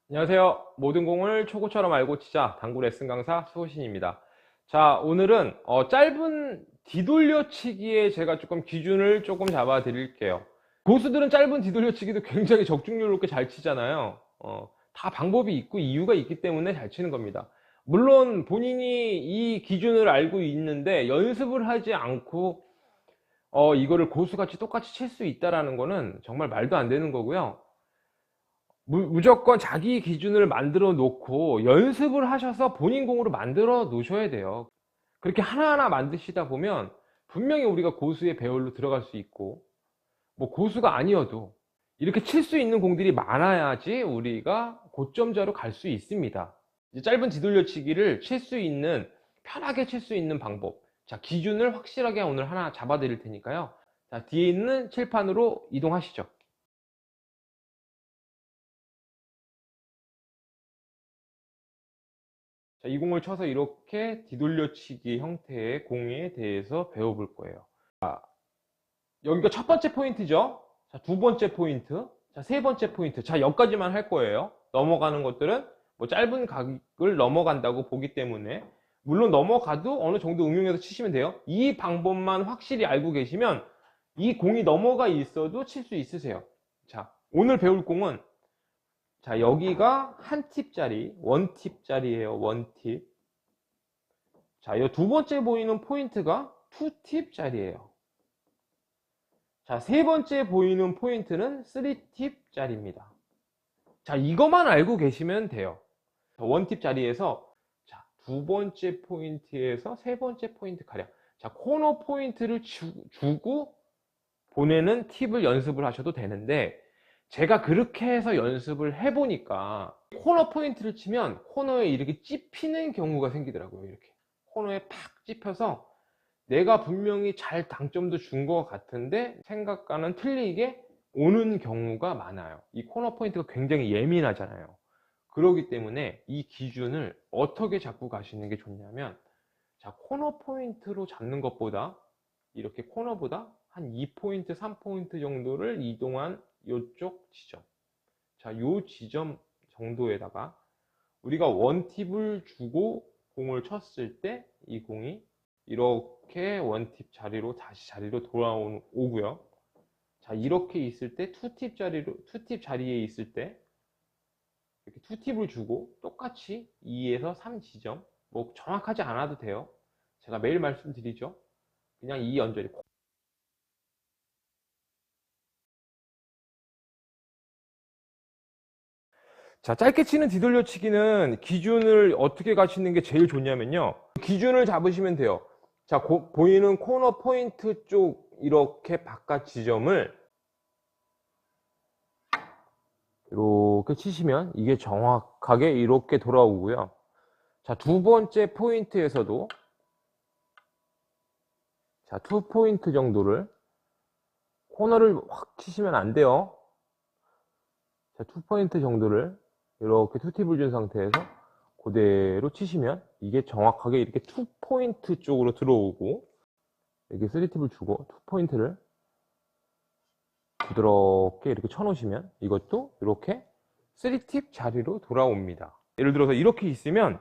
안녕하세요. 모든 공을 초구처럼 알고 치자 당구 레슨 강사 수호신입니다. 자, 오늘은 짧은 뒤돌려치기에 제가 조금 기준을 조금 잡아 드릴게요. 고수들은 짧은 뒤돌려치기도 굉장히 적중률 높게 잘 치잖아요. 다 방법이 있고 이유가 있기 때문에 잘 치는 겁니다. 물론 본인이 이 기준을 알고 있는데 연습을 하지 않고 이거를 고수같이 똑같이 칠 수 있다라는 거는 정말 말도 안 되는 거고요. 무조건 자기 기준을 만들어 놓고 연습을 하셔서 본인 공으로 만들어 놓으셔야 돼요. 그렇게 하나하나 만드시다 보면 분명히 우리가 고수의 배열로 들어갈 수 있고, 뭐 고수가 아니어도 이렇게 칠 수 있는 공들이 많아야지 우리가 고점자로 갈 수 있습니다. 이제 짧은 뒤돌려치기를 칠 수 있는, 편하게 칠 수 있는 방법, 자, 기준을 확실하게 오늘 하나 잡아 드릴 테니까요. 자, 뒤에 있는 칠판으로 이동하시죠. 자, 이 공을 쳐서 이렇게 뒤돌려치기 형태의 공에 대해서 배워볼 거예요. 여기가 첫 번째 포인트죠. 자, 두 번째 포인트. 자, 세 번째 포인트. 자, 여기까지만 할 거예요. 넘어가는 것들은 뭐 짧은 각을 넘어간다고 보기 때문에, 물론 넘어가도 어느 정도 응용해서 치시면 돼요. 이 방법만 확실히 알고 계시면 이 공이 넘어가 있어도 칠 수 있으세요. 자, 오늘 배울 공은, 자, 여기가 한 팁짜리, 원팁짜리예요. 원팁. 자, 이 두 번째 보이는 포인트가 투팁짜리예요. 자, 세 번째 보이는 포인트는 3팁짜리입니다. 자, 이것만 알고 계시면 돼요. 원팁 자리에서, 자, 두 번째 포인트에서 세 번째 포인트 가량. 자, 코너 포인트를 주고 보내는 팁을 연습을 하셔도 되는데, 제가 그렇게 해서 연습을 해보니까 코너 포인트를 치면 코너에 이렇게 찝히는 경우가 생기더라고요. 이렇게 코너에 팍 찝혀서 내가 분명히 잘 당점도 준 것 같은데 생각과는 틀리게 오는 경우가 많아요. 이 코너 포인트가 굉장히 예민하잖아요. 그렇기 때문에 이 기준을 어떻게 잡고 가시는 게 좋냐면, 자, 코너 포인트로 잡는 것보다 이렇게 코너보다 한 2포인트, 3포인트 정도를 이동한 이쪽 지점. 자, 요 지점 정도에다가 우리가 원팁을 주고 공을 쳤을 때 이 공이 이렇게 원팁 자리로 다시 자리로 돌아오고요. 자, 이렇게 있을 때 투팁 자리에 있을 때 이렇게 투팁을 주고 똑같이 2에서 3 지점, 뭐 정확하지 않아도 돼요. 제가 매일 말씀드리죠. 그냥 이 연결이. 자, 짧게 치는 뒤돌려치기는 기준을 어떻게 가시는 게 제일 좋냐면요. 기준을 잡으시면 돼요. 자, 보이는 코너 포인트 쪽 이렇게 바깥 지점을 이렇게 치시면 이게 정확하게 이렇게 돌아오고요. 자, 두 번째 포인트에서도, 자, 투 포인트 정도를, 코너를 확 치시면 안 돼요. 자, 투 포인트 정도를 이렇게 투팁을 준 상태에서 그대로 치시면 이게 정확하게 이렇게 투 포인트 쪽으로 들어오고, 이렇게 3팁을 주고 투 포인트를 부드럽게 이렇게 쳐놓으시면 이것도 이렇게 3팁 자리로 돌아옵니다. 예를 들어서 이렇게 있으면,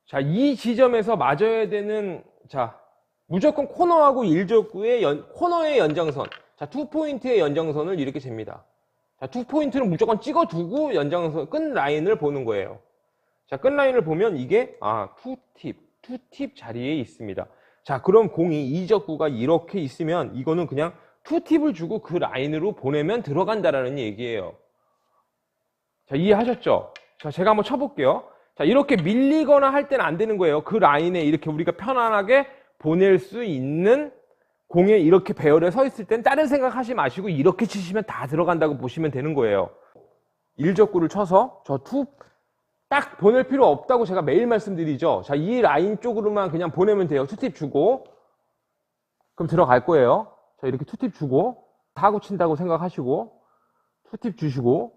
자, 이 지점에서 맞아야 되는, 자, 무조건 코너하고 일적구의 코너의 연장선, 자, 투 포인트의 연장선을 이렇게 잽니다. 자, 투 포인트는 무조건 찍어두고 연장선 끝 라인을 보는 거예요. 자, 끝 라인을 보면 이게 투팁 자리에 있습니다. 자, 그럼 공이 이적구가 이렇게 있으면 이거는 그냥 투팁을 주고 그 라인으로 보내면 들어간다라는 얘기예요. 자, 이해하셨죠? 자, 제가 한번 쳐볼게요. 자, 이렇게 밀리거나 할 때는 안 되는 거예요. 그 라인에 이렇게 우리가 편안하게 보낼 수 있는 공에 이렇게 배열에 서 있을 땐 다른 생각 하지 마시고 이렇게 치시면 다 들어간다고 보시면 되는 거예요. 일적구를 쳐서 저 투 딱 보낼 필요 없다고 제가 매일 말씀드리죠. 자, 이 라인 쪽으로만 그냥 보내면 돼요. 투팁 주고. 그럼 들어갈 거예요. 자, 이렇게 투팁 주고 타구 친다고 생각하시고 투팁 주시고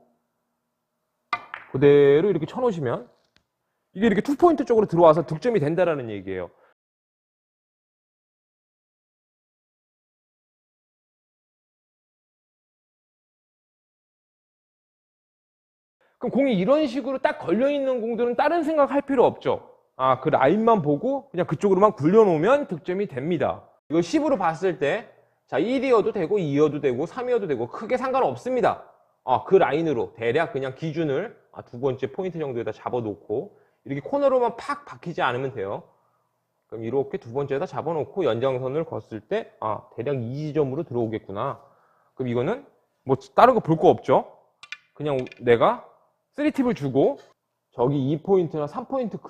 그대로 이렇게 쳐놓으시면 이게 이렇게 투포인트 쪽으로 들어와서 득점이 된다라는 얘기예요. 그럼 공이 이런 식으로 딱 걸려있는 공들은 다른 생각할 필요 없죠. 아, 그 라인만 보고 그냥 그쪽으로만 굴려놓으면 득점이 됩니다. 이거 10으로 봤을 때, 자, 1이어도 되고, 2이어도 되고, 3이어도 되고, 크게 상관없습니다. 아, 그 라인으로 대략 그냥 기준을 두 번째 포인트 정도에다 잡아놓고, 이렇게 코너로만 팍 박히지 않으면 돼요. 그럼 이렇게 두 번째에다 잡아놓고 연장선을 걷을 때, 대략 이 지점으로 들어오겠구나. 그럼 이거는 뭐 다른 거 볼 거 없죠? 그냥 내가 3팁을 주고, 저기 2포인트나 3포인트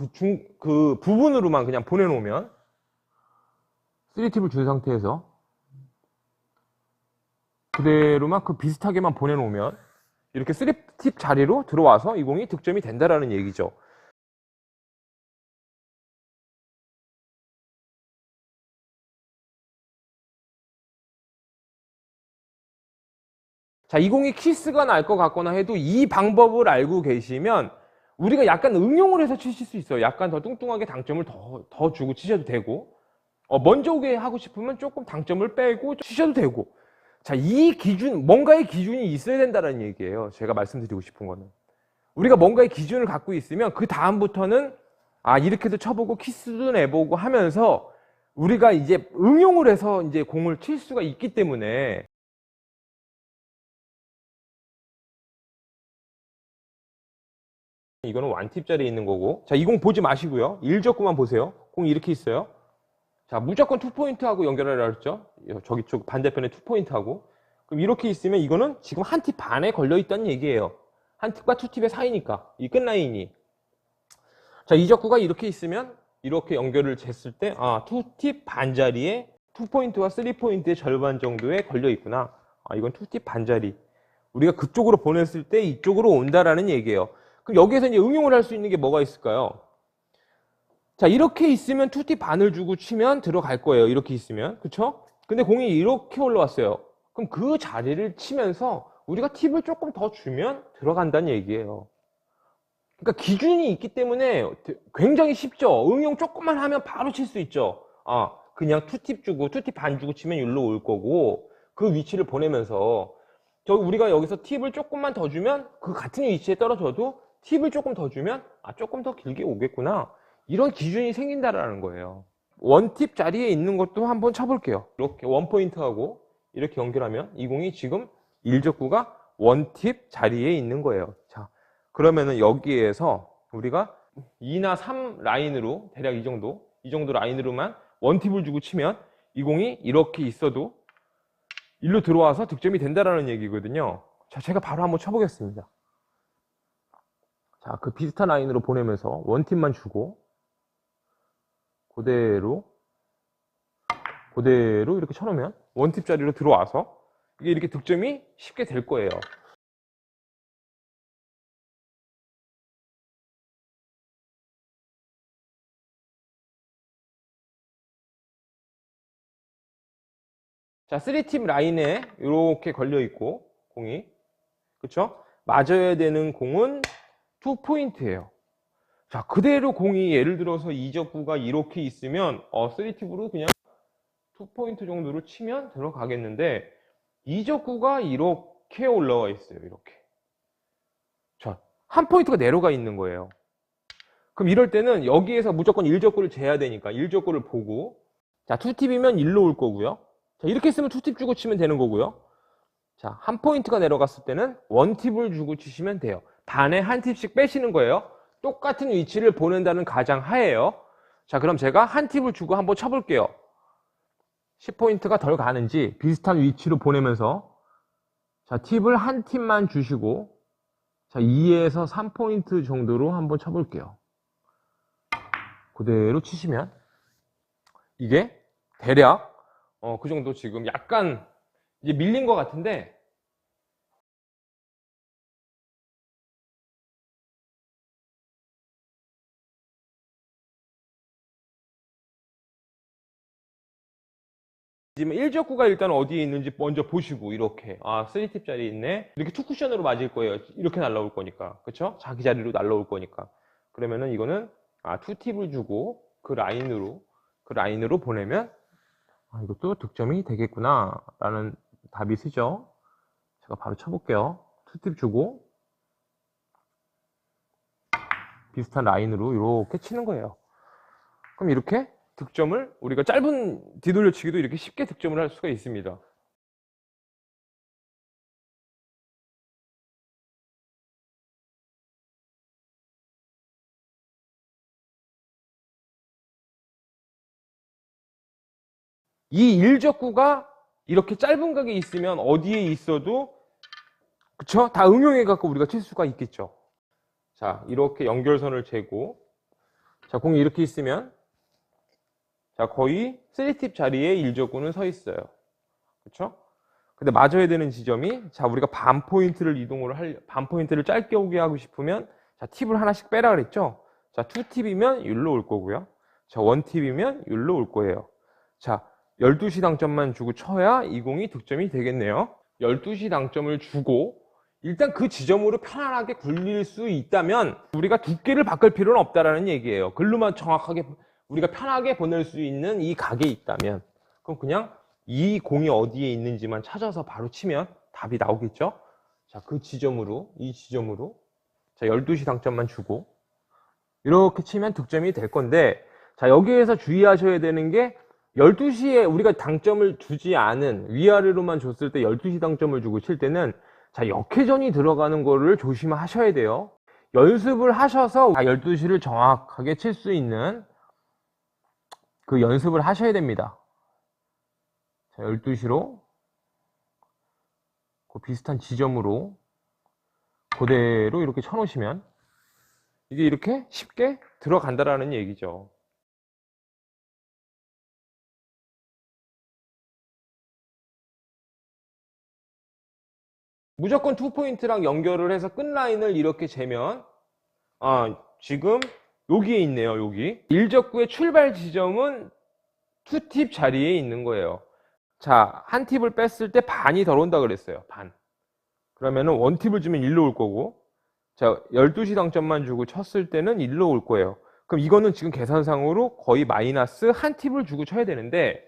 그 부분으로만 그냥 보내놓으면, 3팁을 준 상태에서 그대로만 그 비슷하게만 보내놓으면 이렇게 3팁 자리로 들어와서 이 공이 득점이 된다라는 얘기죠. 자, 이 공이 키스가 날 것 같거나 해도 이 방법을 알고 계시면 우리가 약간 응용을 해서 치실 수 있어요. 약간 더 뚱뚱하게 당점을 더 주고 치셔도 되고, 먼저 오게 하고 싶으면 조금 당점을 빼고 치셔도 되고. 자, 이 기준, 뭔가의 기준이 있어야 된다는 얘기예요. 제가 말씀드리고 싶은 거는. 우리가 뭔가의 기준을 갖고 있으면 그 다음부터는 이렇게도 쳐보고 키스도 내보고 하면서 우리가 이제 응용을 해서 이제 공을 칠 수가 있기 때문에, 이거는 완팁짜리에 있는 거고, 자, 이 공 보지 마시고요. 1적구만 보세요. 공이 이렇게 있어요. 자, 무조건 투포인트하고 연결하라 그랬죠? 저기 쪽 반대편에 투포인트하고. 그럼 이렇게 있으면 이거는 지금 한 팁 반에 걸려있다는 얘기예요. 한 팁과 투 팁의 사이니까, 이 끝라인이. 자, 이 적구가 이렇게 있으면 이렇게 연결을 쟀을 때, 투 팁 반자리에 투포인트와 3포인트의 절반 정도에 걸려있구나. 이건 투 팁 반자리. 우리가 그쪽으로 보냈을 때 이쪽으로 온다라는 얘기예요. 그럼 여기에서 이제 응용을 할 수 있는 게 뭐가 있을까요? 자, 이렇게 있으면 투팁 반을 주고 치면 들어갈 거예요. 이렇게 있으면. 그쵸? 근데 공이 이렇게 올라왔어요. 그럼 그 자리를 치면서 우리가 팁을 조금 더 주면 들어간다는 얘기예요. 그러니까 기준이 있기 때문에 굉장히 쉽죠. 응용 조금만 하면 바로 칠 수 있죠. 그냥 투팁 주고 투팁 반 주고 치면 여기로 올 거고, 그 위치를 보내면서 우리가 여기서 팁을 조금만 더 주면 그 같은 위치에 떨어져도 팁을 조금 더 주면 조금 더 길게 오겠구나. 이런 기준이 생긴다라는 거예요. 원팁 자리에 있는 것도 한번 쳐볼게요. 이렇게 원포인트하고 이렇게 연결하면 이 공이 지금 1적구가 원팁 자리에 있는 거예요. 자, 그러면은 여기에서 우리가 2나 3 라인으로 대략 이 정도 라인으로만 원팁을 주고 치면 이 공이 이렇게 있어도 일로 들어와서 득점이 된다라는 얘기거든요. 자, 제가 바로 한번 쳐보겠습니다. 자, 그 비슷한 라인으로 보내면서 원팁만 주고 그대로 이렇게 쳐놓으면 원팁 자리로 들어와서 이게 이렇게 득점이 쉽게 될 거예요. 자, 3팀 라인에 이렇게 걸려 있고 공이, 그쵸? 맞아야 되는 공은 2포인트예요. 자, 그대로 공이 예를 들어서 이적구가 이렇게 있으면 3팁으로 그냥 2포인트 정도로 치면 들어가겠는데, 이적구가 이렇게 올라와 있어요. 이렇게. 자, 한 포인트가 내려가 있는 거예요. 그럼 이럴 때는 여기에서 무조건 1적구를 재야 되니까 1적구를 보고, 자, 2팁이면 1로 올 거고요. 자, 이렇게 쓰면 2팁 주고 치면 되는 거고요. 자, 한 포인트가 내려갔을 때는 1팁을 주고 치시면 돼요. 반에 한 팁씩 빼시는 거예요. 똑같은 위치를 보낸다는 가정 하에요. 자, 그럼 제가 한 팁을 주고 한번 쳐볼게요. 10포인트가 덜 가는지 비슷한 위치로 보내면서, 자, 팁을 한 팁만 주시고, 자, 2에서 3포인트 정도로 한번 쳐볼게요. 그대로 치시면 이게 대략 그 정도 지금 약간 이제 밀린 것 같은데, 지금 1적구가 일단 어디에 있는지 먼저 보시고, 이렇게 3팁 자리에 있네, 이렇게 투쿠션으로 맞을 거예요. 이렇게 날라올 거니까, 그쵸? 자기 자리로 날라올 거니까. 그러면은 이거는 2팁을 주고 그 라인으로 보내면 이것도 득점이 되겠구나 라는 답이 쓰죠. 제가 바로 쳐볼게요. 2팁 주고 비슷한 라인으로 이렇게 치는 거예요. 그럼 이렇게 득점을 우리가 짧은 뒤돌려치기도 이렇게 쉽게 득점을 할 수가 있습니다. 이 일적구가 이렇게 짧은 각에 있으면 어디에 있어도 그쵸? 다 응용해 갖고 우리가 칠 수가 있겠죠. 자, 이렇게 연결선을 재고 자, 공이 이렇게 있으면 자, 거의 3팁 자리에 일적구는 서 있어요. 그쵸? 근데 맞아야 되는 지점이 자, 우리가 반 포인트를 반 포인트를 짧게 오게 하고 싶으면 자, 팁을 하나씩 빼라 그랬죠? 자, 2팁이면 율로 올 거고요. 자, 1팁이면 율로 올 거예요. 자, 12시 당점만 주고 쳐야 이 공이 득점이 되겠네요. 12시 당점을 주고 일단 그 지점으로 편안하게 굴릴 수 있다면 우리가 두께를 바꿀 필요는 없다라는 얘기예요. 글로만 정확하게 우리가 편하게 보낼 수 있는 이 각에 있다면 그럼 그냥 이 공이 어디에 있는지만 찾아서 바로 치면 답이 나오겠죠? 자, 그 지점으로 이 지점으로 자, 12시 당점만 주고 이렇게 치면 득점이 될 건데 자, 여기에서 주의하셔야 되는 게 12시에 우리가 당점을 주지 않은 위아래로만 줬을 때 12시 당점을 주고 칠 때는 자, 역회전이 들어가는 거를 조심하셔야 돼요. 연습을 하셔서 12시를 정확하게 칠 수 있는 그 연습을 하셔야 됩니다. 자, 12시로 그 비슷한 지점으로 그대로 이렇게 쳐놓으시면 이게 이렇게 쉽게 들어간다라는 얘기죠. 무조건 2포인트랑 연결을 해서 끝라인을 이렇게 재면 지금 여기에 있네요. 여기 일적구의 출발 지점은 2팁 자리에 있는 거예요. 자, 한 팁을 뺐을 때 반이 덜 온다 그랬어요. 반. 그러면은 1팁을 주면 1로 올 거고 자, 12시 당점만 주고 쳤을 때는 1로 올 거예요. 그럼 이거는 지금 계산상으로 거의 마이너스 한 팁을 주고 쳐야 되는데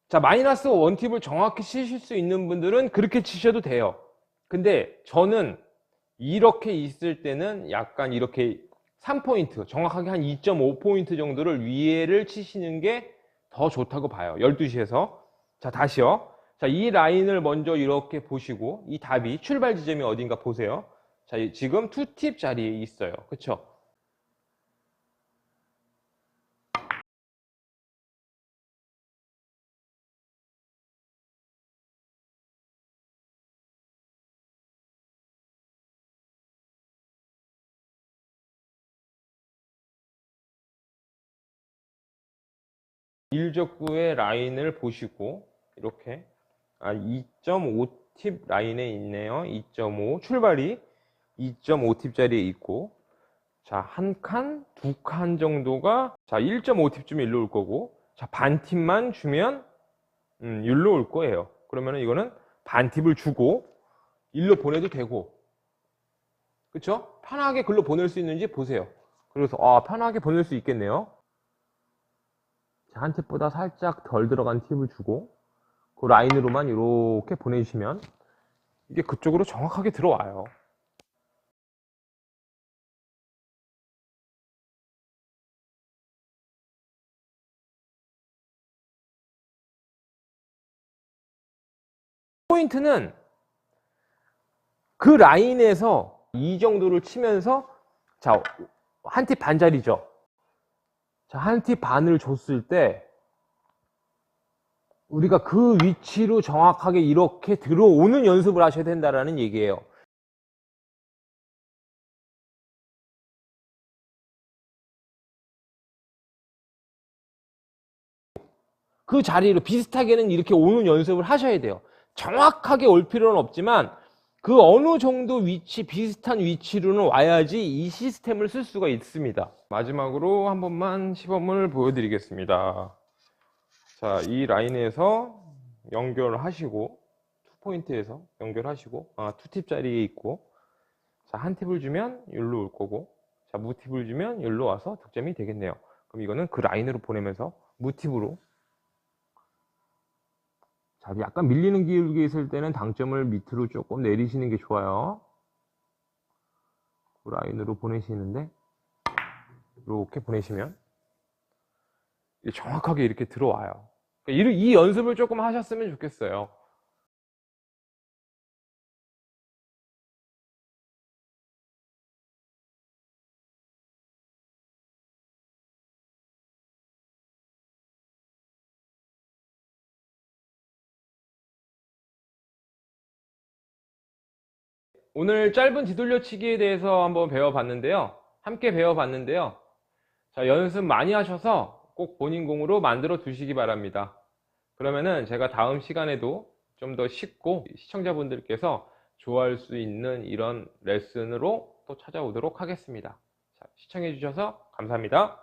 자, 마이너스 1팁을 정확히 치실 수 있는 분들은 그렇게 치셔도 돼요. 근데 저는 이렇게 있을 때는 약간 이렇게 3포인트, 정확하게 한 2.5포인트 정도를 위에를 치시는 게 더 좋다고 봐요. 12시에서. 자, 다시요. 자, 이 라인을 먼저 이렇게 보시고 이 답이 출발 지점이 어딘가 보세요. 자, 지금 2팁 자리에 있어요. 그쵸? 일적구의 라인을 보시고 이렇게 2.5팁 라인에 있네요. 2.5 출발이 2.5팁 자리에 있고 자, 한 칸, 두 칸 정도가 자, 1.5팁쯤에 일로 올 거고 자, 반 팁만 주면 일로 올 거예요. 그러면 이거는 반 팁을 주고 일로 보내도 되고 그쵸? 편하게 글로 보낼 수 있는지 보세요. 그래서 편하게 보낼 수 있겠네요. 자, 한 팁보다 살짝 덜 들어간 팁을 주고 그 라인으로만 이렇게 보내주시면 이게 그쪽으로 정확하게 들어와요. 포인트는 그 라인에서 이 정도를 치면서 자, 한 팁 반짜리죠. 자, 한 팁 반을 줬을 때 우리가 그 위치로 정확하게 이렇게 들어오는 연습을 하셔야 된다라는 얘기예요. 그 자리로 비슷하게는 이렇게 오는 연습을 하셔야 돼요. 정확하게 올 필요는 없지만 그 어느 정도 위치, 비슷한 위치로는 와야지 이 시스템을 쓸 수가 있습니다. 마지막으로 한 번만 시범을 보여드리겠습니다. 자, 이 라인에서 연결하시고, 2포인트에서 연결하시고, 2팁 자리에 있고, 자, 한 팁을 주면 여기로 올 거고, 자, 무팁을 주면 여기로 와서 득점이 되겠네요. 그럼 이거는 그 라인으로 보내면서 무팁으로 자, 약간 밀리는 기울기 있을 때는 당점을 밑으로 조금 내리시는 게 좋아요. 그 라인으로 보내시는데 이렇게 보내시면 정확하게 이렇게 들어와요. 이 연습을 조금 하셨으면 좋겠어요. 오늘 짧은 뒤돌려치기에 대해서 한번 배워봤는데요. 함께 배워봤는데요. 자, 연습 많이 하셔서 꼭 본인 공으로 만들어 두시기 바랍니다. 그러면은 제가 다음 시간에도 좀 더 쉽고 시청자분들께서 좋아할 수 있는 이런 레슨으로 또 찾아오도록 하겠습니다. 자, 시청해 주셔서 감사합니다.